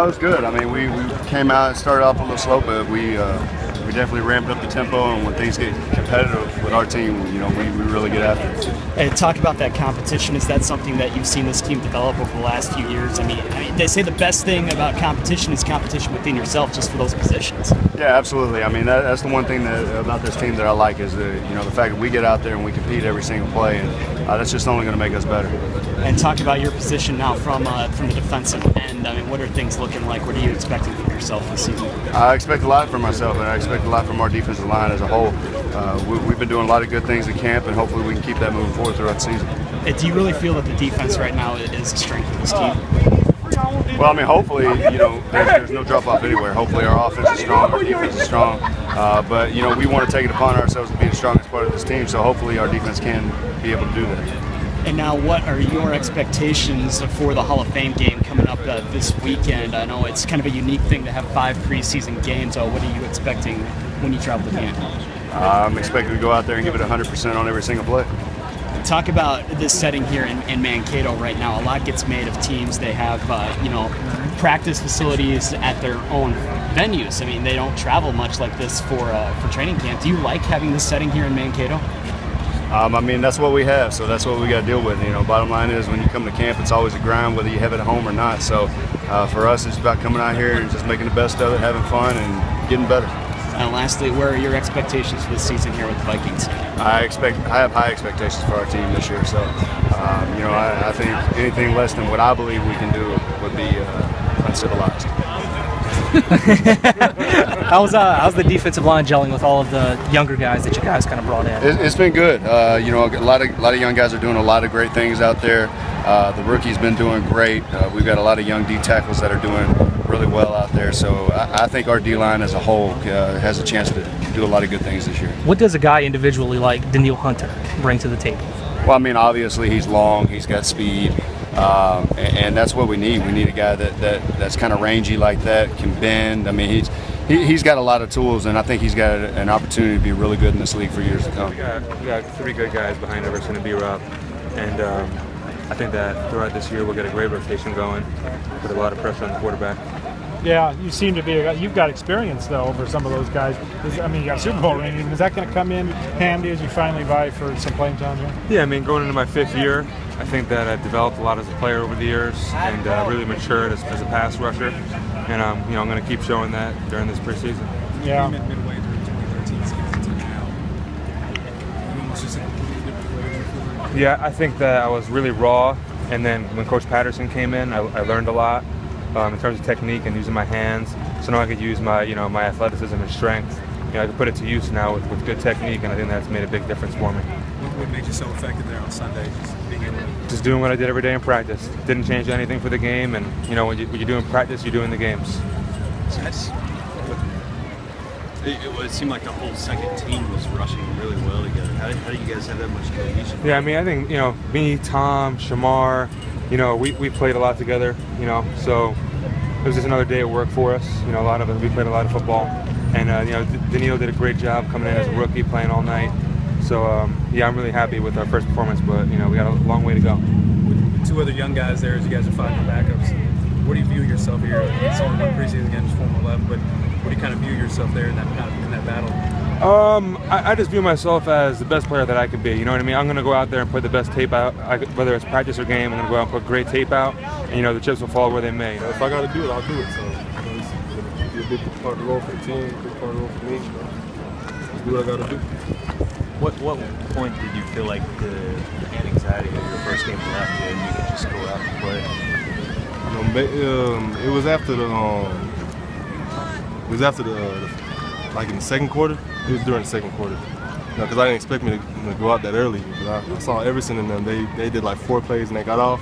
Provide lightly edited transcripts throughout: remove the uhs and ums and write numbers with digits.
it was good. I mean, we came out and started off a little slow, but we definitely ramped up the tempo, and when things get competitive with our team, we really get after it. And talk about that competition. Is that something that you've seen this team develop over the last few years? I mean, they say the best thing about competition is competition within yourself, just for those positions. Yeah, absolutely. I mean, that's the one thing about this team that I like is the fact that we get out there and we compete every single play, and that's just only going to make us better. And talk about your position now from the defensive end. I mean, what are things looking like? What are you expecting from yourself this season? I expect a lot from myself, and I expect a lot from our defensive line as a whole. We've been doing a lot of good things in camp, and hopefully we can keep that moving forward throughout the season. Do you really feel that the defense right now is the strength of this team? Well, I mean, hopefully, there's no drop-off anywhere. Hopefully our offense is strong, our defense is strong. But, we want to take it upon ourselves to be the strongest part of this team, so hopefully our defense can be able to do that. And now, what are your expectations for the Hall of Fame game coming up this weekend? I know it's kind of a unique thing to have 5 preseason games. So what are you expecting when you travel to camp? I'm expecting to go out there and give it 100% on every single play. Talk about this setting here in Mankato right now. A lot gets made of teams. They have, practice facilities at their own venues. I mean, they don't travel much like this for training camp. Do you like having this setting here in Mankato? I mean, that's what we have, so that's what we got to deal with. Bottom line is when you come to camp, it's always a grind, whether you have it at home or not. So for us, it's about coming out here and just making the best of it, having fun, and getting better. And lastly, where are your expectations for this season here with the Vikings? I have high expectations for our team this year. So, I think anything less than what I believe we can do would be uncivilized. How's the defensive line gelling with all of the younger guys that you guys kind of brought in? It's been good. A lot of young guys are doing a lot of great things out there. The rookie's been doing great. We've got a lot of young D tackles that are doing really well out there. So I think our D line as a whole has a chance to do a lot of good things this year. What does a guy individually like Danielle Hunter bring to the table? Well, I mean, obviously he's long, he's got speed. And that's what we need. We need a guy that's kind of rangy like that, can bend. I mean, he's got a lot of tools, and I think he's got an opportunity to be really good in this league for years to come. We got 3 good guys behind Everson and B-Rob, and I think that throughout this year we'll get a great rotation going, put a lot of pressure on the quarterback. Yeah, you seem to be. You've got experience though over some of those guys. You got a Super Bowl ring. Is that going to come in handy as you finally vie for some playing time here? Yeah, I mean, going into my 5th year, I think that I've developed a lot as a player over the years and really matured as a pass rusher. And I'm going to keep showing that during this preseason. Yeah. Midway through 2013 season to now, you almost just a completely different player before. Yeah, I think that I was really raw, and then when Coach Patterson came in, I learned a lot in terms of technique and using my hands. So now I could use my my athleticism and strength. I could put it to use now with good technique, and I think that's made a big difference for me. What made you so effective there on Sunday? Just doing what I did every day in practice. Didn't change anything for the game, and when you do in practice, you do in the games. It seemed like the whole second team was rushing really well together. How do you guys have that much cohesion? Yeah, I mean, I think me, Tom, Shamar, we played a lot together. So it was just another day at work for us. A lot of us, we played a lot of football, and Danielle did a great job coming in as a rookie, playing all night. So yeah, I'm really happy with our first performance, but we got a long way to go. With 2 other young guys there, as you guys are fighting for backups, what do you view yourself here? It's only one preseason game, it's 4 more left, but what do you kind of view yourself there in that battle? I just view myself as the best player that I could be. You know what I mean? I'm going to go out there and put the best tape out, whether it's practice or game. I'm going to go out and put great tape out, and the chips will fall where they may. If I got to do it, I'll do it. So it's be a big part of the role for the team, a big part of the role for me. Just do what I got to do. What point did you feel like the anxiety of your first game left you and you could just go out and play? It was after like in the second quarter. It was during the second quarter. Because I didn't expect me to go out that early. I saw Everson and them. They did like 4 plays and they got off,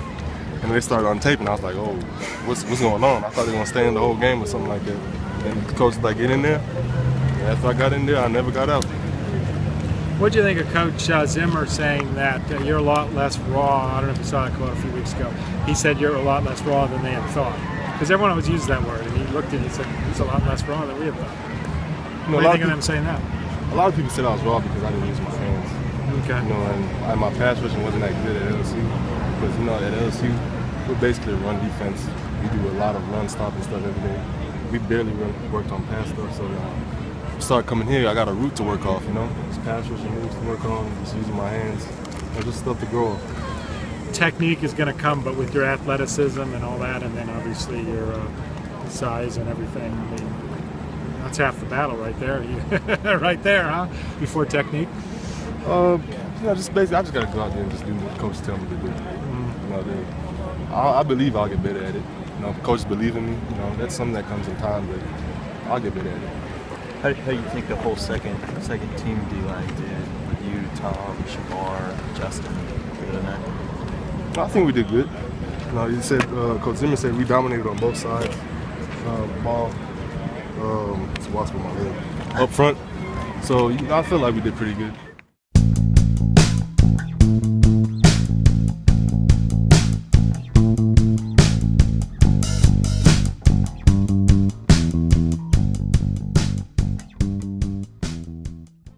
and they started on tape, and I was like, oh, what's going on? I thought they were gonna stay in the whole game or something like that. And the coach was like, get in there. And after I got in there, I never got out. What do you think of Coach Zimmer saying that you're a lot less raw? I don't know if you saw that quote a few weeks ago. He said you're a lot less raw than they had thought. Because everyone always uses that word, and he looked at it and said, it's a lot less raw than we had thought. What do you think of them saying that? A lot of people said I was raw because I didn't use my hands. Okay. And my pass rushing wasn't that good at LSU. Because, at LSU, we're basically a run defense. we do a lot of run stopping stuff every day. We barely worked on pass stuff, so start coming here, I got a route to work off, you know? Just pass rush and moves to work on, just using my hands. There's just stuff to grow off. Technique is going to come, but with your athleticism and all that, and then obviously your size and everything, I mean, that's half the battle right there. Right there, huh? Before technique. You know, just basically, I just got to go out there and just do what coaches tell me to do. You know, I believe I'll get better at it. You know, if coaches believe in me, you know, that's something that comes in time, but I'll get better at it. How do you think the whole second team D-line did with you, Tom, Shamar, Justin, other than that? I think we did good. You know, he said, Coach Zimmer said we dominated on both sides. Ball, just watch with my leg up front. So I feel like we did pretty good.